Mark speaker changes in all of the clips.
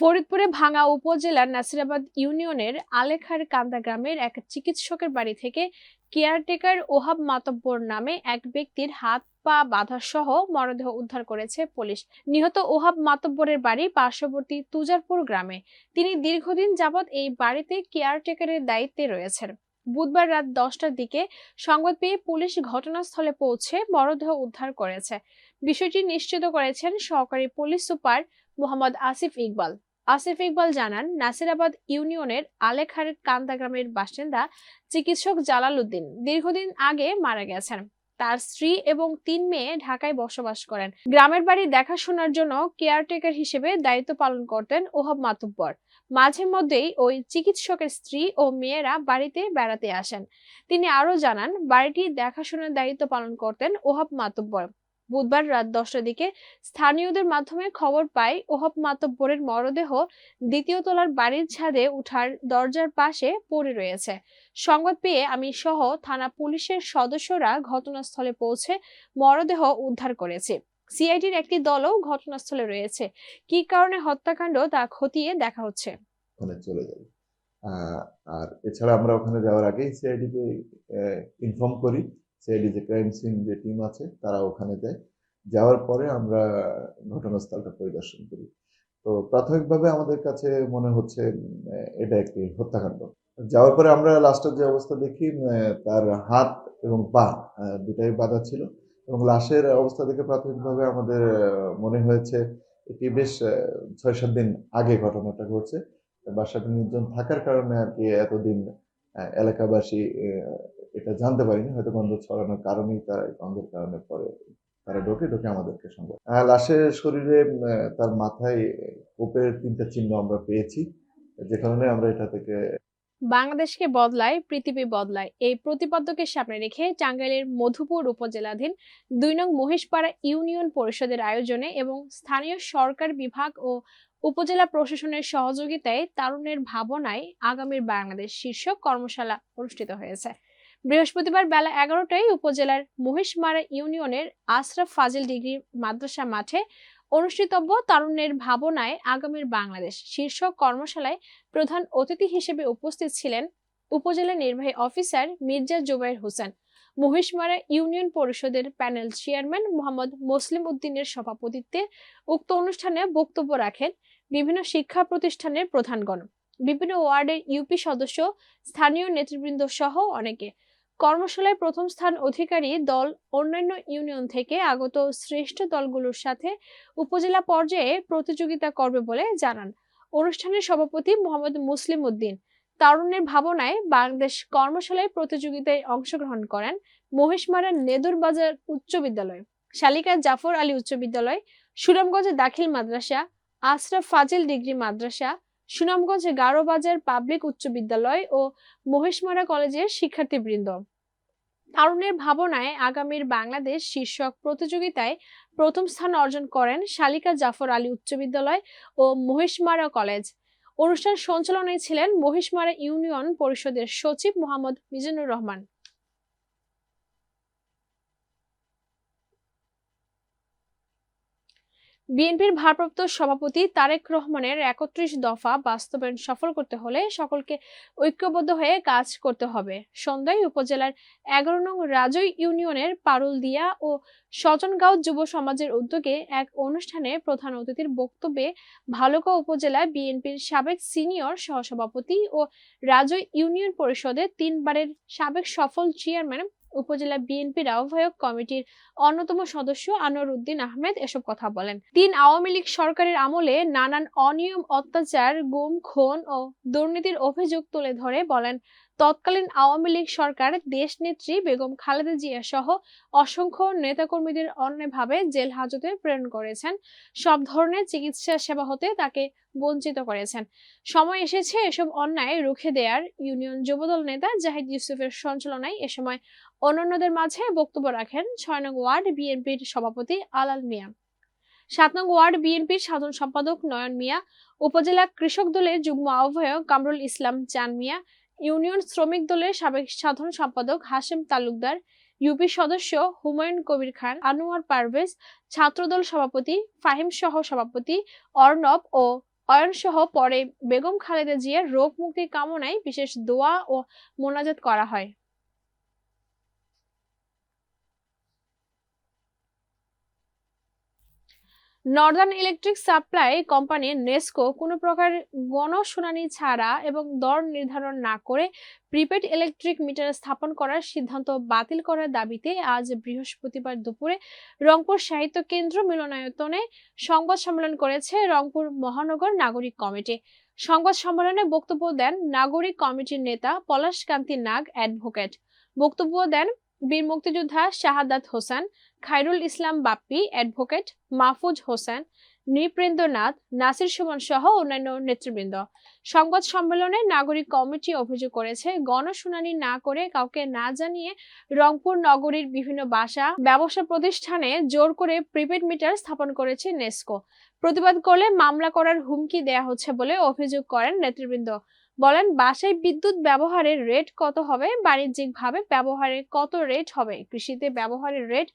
Speaker 1: ফরিদপুরে ভাঙ্গা উপজেলার নাসিরাবাদ ইউনিয়নের আলেখার কান্দা গ্রামের এক চিকিৎসকের বাড়ি থেকে কেয়ারটেকার ওহাব মাতব্বর নামে এক ব্যক্তির হাত পা বাঁধা সহ মরদেহ উদ্ধার করেছে পুলিশ। নিহত ওহাব মাতব্বরের বাড়ি পার্শ্ববর্তী তুজারপুর গ্রামে। তিনি দীর্ঘদিন যাবৎ এই বাড়িতে কেয়ারটেকারের দায়িত্বে রয়েছেন। বুধবার রাত 10টার দিকে সংবাদ পেয়ে পুলিশ ঘটনাস্থলে পৌঁছে মরদেহ উদ্ধার করেছে। বিষয়টি নিশ্চিত করেছেন সহকারী পুলিশ সুপার মোহাম্মদ আসিফ ইকবাল। আসিফ ইকবাল জানান, নাসিরাবাদ ইউনিয়নের আলেখার কান্দা গ্রামের বাসিন্দা চিকিৎসক জালাল উদ্দিন দীর্ঘদিন আগে মারা গেছেন। তার স্ত্রী এবং 3 মেয়ে ঢাকায় বসবাস করেন। গ্রামের বাড়ি দেখাশোনার জন্য কেয়ারটেকার হিসেবে দায়িত্ব পালন করতেন ওহাব মাতব্বর। মাঝে মধ্যেই ওই চিকিৎসকের স্ত্রী ও মেয়েরা বাড়িতে বেড়াতে আসেন। তিনি আরো জানান, বাড়িটি দেখাশোনার দায়িত্ব পালন করতেন ওহাব মাতব্বর। বুধবার রাত 10টার দিকে স্থানীয়দের মাধ্যমে খবর পাই ওহাব মাতব্বরের মরদেহ দ্বিতীয় তলার বাড়ির ছাদে উঠার দরজার পাশে পড়ে রয়েছে। সংবাদ পেয়ে আমি সহ থানা পুলিশের সদস্যরা ঘটনাস্থলে পৌঁছে মরদেহ উদ্ধার করেছে। সিআইডির একটি দলও ঘটনাস্থলে রয়েছে। কি কারণে হত্যাকাণ্ড তা খতিয়ে দেখা হচ্ছে।
Speaker 2: ওখানে চলে যাবে। আর এছাড়া আমরা ওখানে যাওয়ার আগেই সিআইডি কে ইনফর্ম করি। সিআইডি যে ক্রাইম সিন যে টিম আছে তারা ওখানে যায়। যাওয়ার পরে আমরা ঘটনাস্থলটা পরিদর্শন করি। তো প্রাথমিকভাবে আমাদের কাছে মনে হচ্ছে এটা একটি হত্যাকাণ্ড। যাওয়ার পরে আমরা লাস্টের যে অবস্থা দেখি, তার হাত এবং পা দুটাই বাঁধা ছিল এবং লাশের অবস্থা দেখে প্রাথমিকভাবে আমাদের মনে হয়েছে এটি বেশ 6-7 দিন আগে ঘটনাটা ঘটছে। বাসাটা নির্জন থাকার কারণে আর কি এতদিন এলাকাবাসী এটা জানতে পারিনি, হয়তো গন্ধ ছড়ানোর কারণেই তারা গন্ধের কারণে পরে তারা ঢোকে আমাদেরকে সংবাদ। লাশের শরীরে তার মাথায় কোপের 3টা চিহ্ন আমরা পেয়েছি, যে কারণে আমরা এটা থেকে
Speaker 1: বাংলাদেশকে বদলায় পৃথিবী বদলায় এই প্রতিপাদ্যকে সামনে রেখে টাঙ্গাইলের মধুপুর উপজেলাধীন 2 নং মহিষপাড়া ইউনিয়ন পরিষদের আয়োজনে এবং স্থানীয় সরকার বিভাগ ও উপজেলা প্রশাসনের সহযোগিতায় তারুণ্যের ভাবনায় আগামীর বাংলাদেশ শীর্ষক কর্মশালা অনুষ্ঠিত হয়েছে। বৃহস্পতিবার বেলা 11টায় উপজেলার মহিষমারা ইউনিয়নের আশরাফ ফাজিল ডিগ্রি মাদ্রাসা মাঠে অনুষ্ঠিতব্য তারুণ্যের ভাবনায় আগামীর বাংলাদেশ শীর্ষক কর্মশালায় প্রধান অতিথি হিসেবে উপস্থিত ছিলেন উপজেলা নির্বাহী অফিসার মির্জা জুবাইর হোসেন। মহিষমারা ইউনিয়ন পরিষদের প্যানেল চেয়ারম্যান মোহাম্মদ মুসলিম উদ্দিনের সভাপতিত্বে উক্ত অনুষ্ঠানে বক্তব্য রাখেন বিভিন্ন শিক্ষা প্রতিষ্ঠানের প্রধানগণ, বিভিন্ন ওয়ার্ডের ইউপি সদস্য, স্থানীয় নেতৃবৃন্দ সহ অনেকে। কর্মশালায় প্রথম স্থান অধিকারী দল অন্যান্য ইউনিয়ন থেকে আগত শ্রেষ্ঠ দলগুলোর সাথে উপজেলা পর্যায়ে প্রতিযোগিতা করবে বলে জানান অনুষ্ঠানের সভাপতি মোহাম্মদ মুসলিম উদ্দিন। তারুণ্যের ভাবনায় বাংলাদেশ কর্মশালায় প্রতিযোগিতায় অংশগ্রহণ করেন মহিষমারা নেদুর বাজার উচ্চ বিদ্যালয়, শালিকা জাফর আলী উচ্চ বিদ্যালয়, সুনামগঞ্জ দাখিল মাদ্রাসা, আশরাফ ফাজিল ডিগ্রি মাদ্রাসা, সুনামগঞ্জ গারোবাজার পাবলিক উচ্চ বিদ্যালয় ও মহিষমারা কলেজের শিক্ষার্থীবৃন্দ। তারুণ্যের ভাবনায় আগামীর বাংলাদেশ শীর্ষক প্রতিযোগিতায় প্রথম স্থান অর্জন করেন শালিকা জাফর আলী উচ্চ বিদ্যালয় ও মহিষমারা কলেজ। অনুষ্ঠান সঞ্চালনায় ছিলেন মহিষমারা ইউনিয়ন পরিষদের সচিব মোহাম্মদ মিজানুর রহমান। বিএনপির ভারপ্রাপ্ত সভাপতি তারেক রহমানের 31 দফা বাস্তবায়ন সফল করতে হলে সকলকে ঐক্যবদ্ধ হয়ে কাজ করতে হবে। সন্ধ্যায় উপজেলার 11 নং রাজৈ ইউনিয়নের পারুলদিয়া ও সজনগাঁও যুব সমাজের উদ্যোগে এক অনুষ্ঠানে প্রধান অতিথির বক্তব্যে ভালুকা উপজেলা বিএনপির সাবেক সিনিয়র সহসভাপতি ও রাজৈ ইউনিয়ন পরিষদের 3 বারের সাবেক সফল চেয়ারম্যান, উপজেলা বিএনপির আহ্বায়ক কমিটির অন্যতম সদস্য আনোয়ার উদ্দিন আহমেদ এসব কথা বলেন। 3 আওয়ামী লীগ সরকারের আমলে নানান অনিয়ম, অত্যাচার, গুম, খুন ও দুর্নীতির অভিযোগ তুলে ধরে বলেন, তৎকালীন আওয়ামী লীগ সরকার দেশনেত্রী বেগম খালেদা জিয়া সহ অসংখ্য নেতাকর্মীদের অন্যায়ভাবে জেল হাজতে প্রেরণ করেছেন, সব ধরনের চিকিৎসা সেবা হতে তাকে বঞ্চিত করেছেন। সময় এসেছে এসব অন্যায় রুখে দেওয়ার। ইউনিয়ন যুবদল নেতা জাহিদ ইউসুফের সঞ্চালনায় এ সময় অন্যান্যদের মাঝে বক্তব্য রাখেন 6 নং ওয়ার্ড বিএনপির সভাপতি আলাল মিয়া, 7 নং ওয়ার্ড বিএনপির সাধারণ সম্পাদক নয়ন মিয়া, উপজেলা কৃষক দলের যুগ্ম আহ্বায়ক কামরুল ইসলাম চান মিয়া, ইউনিয়ন শ্রমিক দলের সাবেক সাধারণ সম্পাদক হাশেম তালুকদার, ইউপি সদস্য হুমায়ুন কবির খান, আনোয়ার পারভেজ, ছাত্রদল সভাপতি ফাহিম সহ সভাপতি অর্ণব ও অয়ন সহ পরে বেগম খালেদা জিয়ার রোগ মুক্তি কামনায় বিশেষ দোয়া ও মোনাজাত করা হয়। Northern electric supply company NESCO কোনো প্রকার গণশুনানি ছাড়া এবং দর নির্ধারণ না করে প্রিপেড ইলেকট্রিক মিটার স্থাপন করার সিদ্ধান্ত বাতিল করার দাবিতে আজ বৃহস্পতিবার দুপুরে রংপুর সাহিত্য কেন্দ্র মিলনায়তনে সংবাদ সম্মেলন করেছে রংপুর মহানগর নাগরিক কমিটি। সংবাদ সম্মেলনে বক্তব্য দেন নাগরিক কমিটির নেতা পলাশকান্তি নাগ অ্যাডভোকেট। বক্তব্য দেন বীর মুক্তিযোদ্ধা শাহাদাত হোসেন, খায়রুল ইসলাম বাপ্পি অ্যাডভোকেট, মাহফুজ হোসেন, নৃপেন্দ্রনাথ, নাসির সুমন সহ অন্যান্য নেতৃবৃন্দ। সংবাদ সম্মেলনে নাগরিক কমিটি অভিযোগ করেছে, গণশুনানি না করে কাউকে না জানিয়ে রংপুর নগরীর বিভিন্ন বাসা ব্যবসা প্রতিষ্ঠানে জোর করে প্রিপেড মিটার স্থাপন করেছে নেসকো। প্রতিবাদ করলে মামলা করার হুমকি দেয়া হচ্ছে বলে অভিযোগ করেন নেতৃবৃন্দ। বলেন, বাসায় বিদ্যুৎ ব্যবহারের রেট কত হবে, বাণিজ্যিকভাবে ব্যবহারের কত রেট হবে, কৃষিতে ব্যবহারের রেট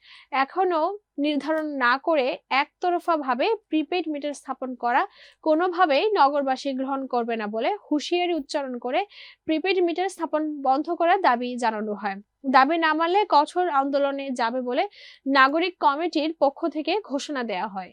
Speaker 1: এখনো নির্ধারণ না করে একতরফা ভাবে প্রিপেড মিটার স্থাপন করা কোনোভাবেই নগরবাসী গ্রহণ করবে না বলে হুঁশিয়ারি উচ্চারণ করে প্রিপেড মিটার স্থাপন বন্ধ করার দাবি জানানো হয়। দাবি না মানলে কঠোর আন্দোলনে যাবে বলে নাগরিক কমিটির পক্ষ থেকে ঘোষণা দেওয়া হয়।